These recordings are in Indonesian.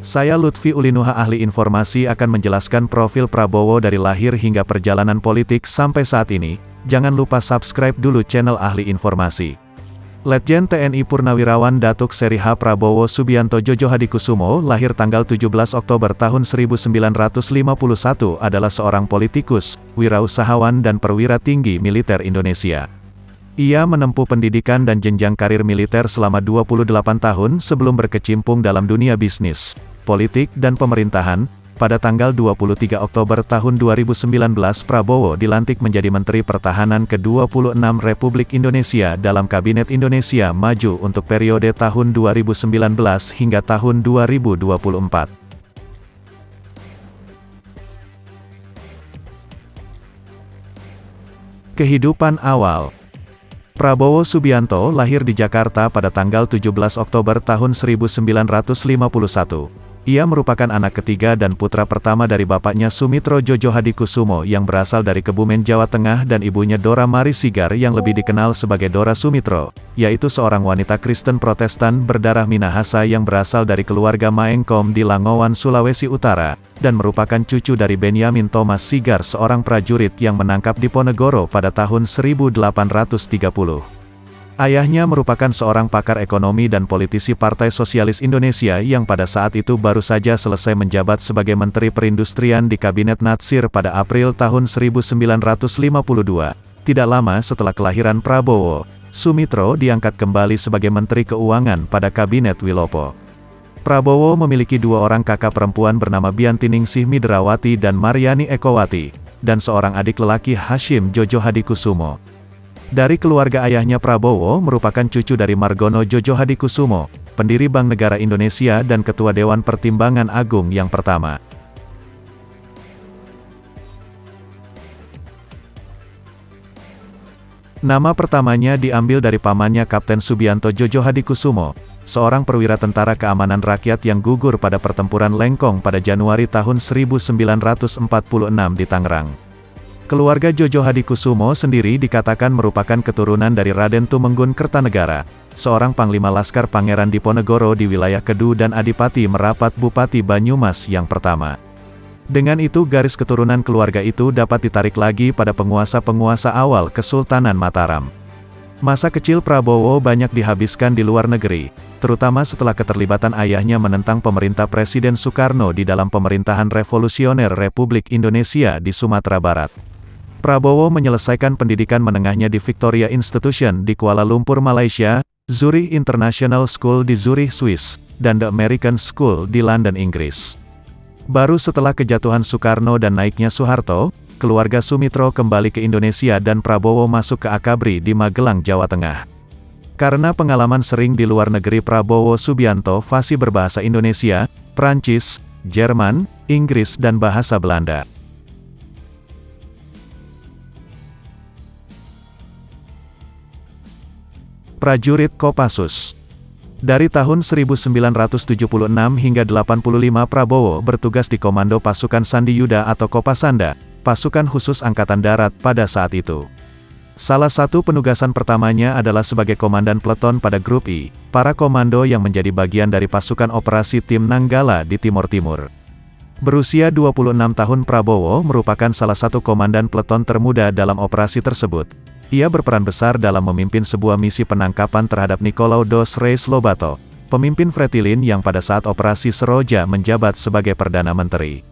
Saya Lutfi Ulinuha, ahli informasi, akan menjelaskan profil Prabowo dari lahir hingga perjalanan politik sampai saat ini. Jangan lupa subscribe dulu channel Ahli Informasi. Letjen TNI Purnawirawan Datuk Seri H. Prabowo Subianto Jojo Hadikusumo, lahir tanggal 17 Oktober tahun 1951, adalah seorang politikus, wirausahawan dan perwira tinggi militer Indonesia. Ia menempuh pendidikan dan jenjang karir militer selama 28 tahun sebelum berkecimpung dalam dunia bisnis, politik dan pemerintahan. Pada tanggal 23 Oktober tahun 2019, Prabowo dilantik menjadi Menteri Pertahanan ke-26 Republik Indonesia dalam Kabinet Indonesia Maju untuk periode tahun 2019 hingga tahun 2024. Kehidupan awal. Prabowo Subianto lahir di Jakarta pada tanggal 17 Oktober tahun 1951. Ia merupakan anak ketiga dan putra pertama dari bapaknya Sumitro Jojo Hadikusumo yang berasal dari Kebumen, Jawa Tengah, dan ibunya Dora Mari Sigar yang lebih dikenal sebagai Dora Sumitro, yaitu seorang wanita Kristen Protestan berdarah Minahasa yang berasal dari keluarga Maengkom di Langowan, Sulawesi Utara, dan merupakan cucu dari Benyamin Thomas Sigar, seorang prajurit yang menangkap Diponegoro pada tahun 1830. Ayahnya merupakan seorang pakar ekonomi dan politisi Partai Sosialis Indonesia yang pada saat itu baru saja selesai menjabat sebagai Menteri Perindustrian di Kabinet Natsir pada April tahun 1952. Tidak lama setelah kelahiran Prabowo, Sumitro diangkat kembali sebagai Menteri Keuangan pada Kabinet Wilopo. Prabowo memiliki dua orang kakak perempuan bernama Biantiningsih Midrawati dan Mariani Ekowati, dan seorang adik lelaki Hashim Jojo Hadikusumo. Dari keluarga ayahnya, Prabowo merupakan cucu dari Margono Jojo Hadikusumo, pendiri Bank Negara Indonesia dan Ketua Dewan Pertimbangan Agung yang pertama. Nama pertamanya diambil dari pamannya Kapten Subianto Jojo Hadikusumo, seorang perwira tentara keamanan rakyat yang gugur pada pertempuran Lengkong pada Januari tahun 1946 di Tangerang. Keluarga Jojo Hadikusumo sendiri dikatakan merupakan keturunan dari Raden Tumenggun Kertanegara, seorang Panglima Laskar Pangeran Diponegoro di wilayah Kedu dan Adipati Merapat Bupati Banyumas yang pertama. Dengan itu garis keturunan keluarga itu dapat ditarik lagi pada penguasa-penguasa awal Kesultanan Mataram. Masa kecil Prabowo banyak dihabiskan di luar negeri, terutama setelah keterlibatan ayahnya menentang pemerintah Presiden Soekarno di dalam pemerintahan revolusioner Republik Indonesia di Sumatera Barat. Prabowo menyelesaikan pendidikan menengahnya di Victoria Institution di Kuala Lumpur, Malaysia, Zurich International School di Zurich, Swiss, dan The American School di London, Inggris. Baru setelah kejatuhan Soekarno dan naiknya Soeharto, keluarga Sumitro kembali ke Indonesia dan Prabowo masuk ke Akabri di Magelang, Jawa Tengah. Karena pengalaman sering di luar negeri, Prabowo Subianto fasih berbahasa Indonesia, Prancis, Jerman, Inggris dan bahasa Belanda. Prajurit Kopassus. Dari tahun 1976 hingga 85 Prabowo bertugas di Komando Pasukan Sandi Yuda atau Kopasanda, pasukan khusus Angkatan Darat pada saat itu. Salah satu penugasan pertamanya adalah sebagai komandan peleton pada Grup I, para komando yang menjadi bagian dari pasukan operasi Tim Nanggala di Timur Timur. Berusia 26 tahun, Prabowo merupakan salah satu komandan peleton termuda dalam operasi tersebut. Ia berperan besar dalam memimpin sebuah misi penangkapan terhadap Nicolau dos Reis Lobato, pemimpin Fretilin yang pada saat operasi Seroja menjabat sebagai Perdana Menteri.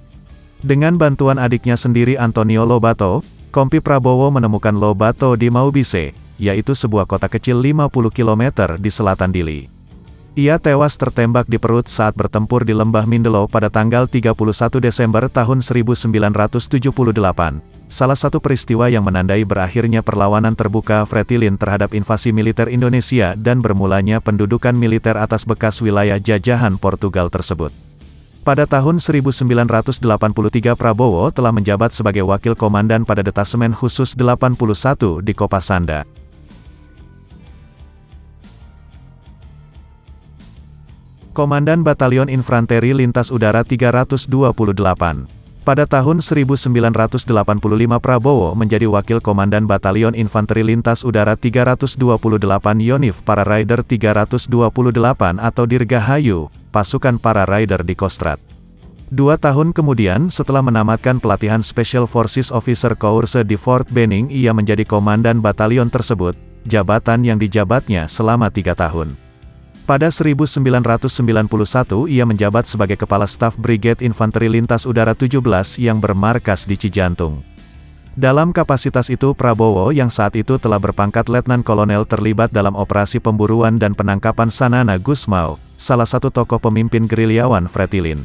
Dengan bantuan adiknya sendiri Antonio Lobato, Kompi Prabowo menemukan Lobato di Maubise, yaitu sebuah kota kecil 50 km di selatan Dili. Ia tewas tertembak di perut saat bertempur di Lembah Mindelo pada tanggal 31 Desember tahun 1978. Salah satu peristiwa yang menandai berakhirnya perlawanan terbuka Fretilin terhadap invasi militer Indonesia dan bermulanya pendudukan militer atas bekas wilayah jajahan Portugal tersebut. Pada tahun 1983 Prabowo telah menjabat sebagai Wakil Komandan pada Detasemen Khusus 81 di Kopasanda. Komandan Batalion Infanteri Lintas Udara 328. Pada tahun 1985 Prabowo menjadi Wakil Komandan Batalion Infanteri Lintas Udara 328 Yonif Para Rider 328 atau Dirgahayu, pasukan para Raider di Kostrad. 2 tahun kemudian setelah menamatkan pelatihan Special Forces Officer Course di Fort Benning, ia menjadi komandan batalion tersebut, jabatan yang dijabatnya selama 3 tahun. Pada 1991 ia menjabat sebagai Kepala Staf Brigade Infanteri Lintas Udara 17 yang bermarkas di Cijantung. Dalam kapasitas itu Prabowo yang saat itu telah berpangkat Letnan Kolonel terlibat dalam operasi pemburuan dan penangkapan Sanana Gusmao, salah satu tokoh pemimpin gerilyawan Fretilin.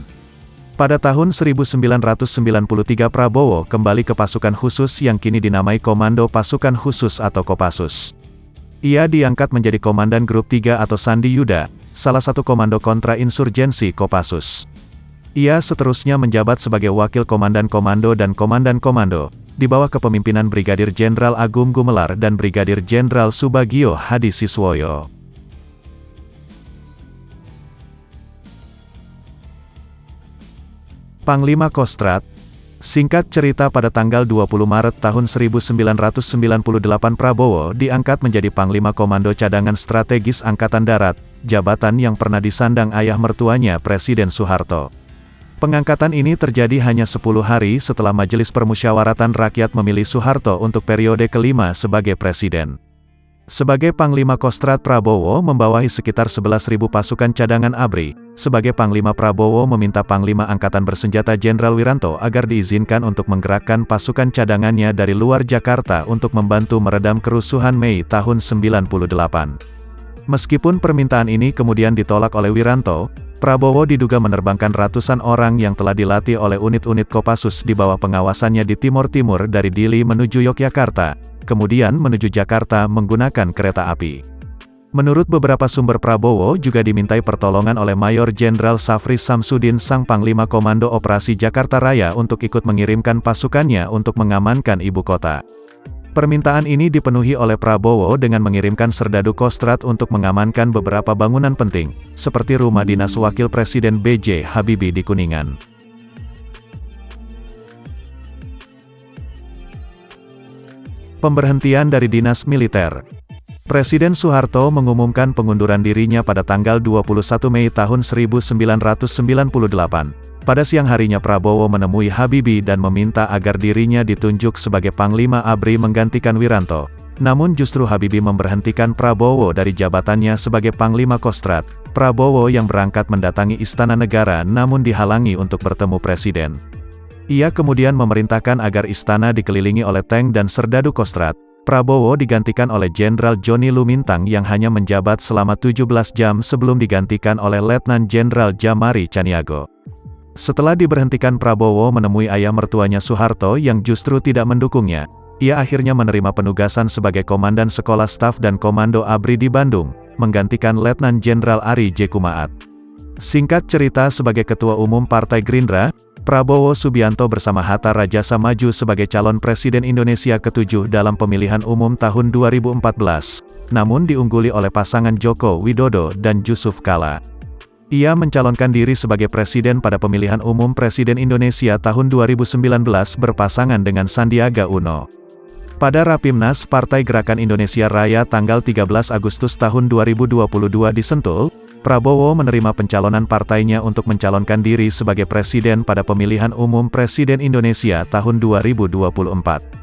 Pada tahun 1993 Prabowo kembali ke pasukan khusus yang kini dinamai Komando Pasukan Khusus atau Kopassus. Ia diangkat menjadi Komandan Grup 3 atau Sandi Yuda, salah satu komando kontra-insurgensi Kopassus. Ia seterusnya menjabat sebagai Wakil Komandan Komando dan Komandan Komando, di bawah kepemimpinan Brigadir Jenderal Agung Gumelar dan Brigadir Jenderal Subagio Hadi Siswoyo. Panglima Kostrad. Singkat cerita, pada tanggal 20 Maret tahun 1998 Prabowo diangkat menjadi Panglima Komando Cadangan Strategis Angkatan Darat, jabatan yang pernah disandang ayah mertuanya Presiden Soeharto. Pengangkatan ini terjadi hanya 10 hari setelah Majelis Permusyawaratan Rakyat memilih Soeharto untuk periode kelima sebagai presiden. Sebagai Panglima Kostrad, Prabowo membawahi sekitar 11.000 pasukan cadangan ABRI. Sebagai Panglima, Prabowo meminta Panglima Angkatan Bersenjata Jenderal Wiranto agar diizinkan untuk menggerakkan pasukan cadangannya dari luar Jakarta untuk membantu meredam kerusuhan Mei tahun 98. Meskipun permintaan ini kemudian ditolak oleh Wiranto, Prabowo diduga menerbangkan ratusan orang yang telah dilatih oleh unit-unit Kopassus di bawah pengawasannya di timur-timur dari Dili menuju Yogyakarta, kemudian menuju Jakarta menggunakan kereta api. Menurut beberapa sumber, Prabowo juga dimintai pertolongan oleh Mayor Jenderal Safri Samsudin, sang Panglima Komando Operasi Jakarta Raya, untuk ikut mengirimkan pasukannya untuk mengamankan ibu kota. Permintaan ini dipenuhi oleh Prabowo dengan mengirimkan serdadu Kostrad untuk mengamankan beberapa bangunan penting, seperti rumah dinas Wakil Presiden B.J. Habibie di Kuningan. Pemberhentian dari dinas militer. Presiden Soeharto mengumumkan pengunduran dirinya pada tanggal 21 Mei tahun 1998. Pada siang harinya Prabowo menemui Habibie dan meminta agar dirinya ditunjuk sebagai Panglima ABRI menggantikan Wiranto. Namun justru Habibie memberhentikan Prabowo dari jabatannya sebagai Panglima Kostrad. Prabowo yang berangkat mendatangi Istana Negara namun dihalangi untuk bertemu Presiden. Ia kemudian memerintahkan agar istana dikelilingi oleh tank dan serdadu Kostrad. Prabowo digantikan oleh Jenderal Joni Lumintang yang hanya menjabat selama 17 jam sebelum digantikan oleh Letnan Jenderal Jamari Caniago. Setelah diberhentikan, Prabowo menemui ayah mertuanya Soeharto yang justru tidak mendukungnya. Ia akhirnya menerima penugasan sebagai Komandan Sekolah Staf dan Komando ABRI di Bandung, menggantikan Letnan Jenderal Ari J. Kumaat. Singkat cerita, sebagai Ketua Umum Partai Gerindra, Prabowo Subianto bersama Hatta Rajasa maju sebagai calon Presiden Indonesia ke-7 dalam pemilihan umum tahun 2014, namun diungguli oleh pasangan Joko Widodo dan Yusuf Kala. Ia mencalonkan diri sebagai presiden pada pemilihan umum Presiden Indonesia tahun 2019 berpasangan dengan Sandiaga Uno. Pada Rapimnas Partai Gerakan Indonesia Raya tanggal 13 Agustus tahun 2022 di Sentul, Prabowo menerima pencalonan partainya untuk mencalonkan diri sebagai presiden pada pemilihan umum Presiden Indonesia tahun 2024.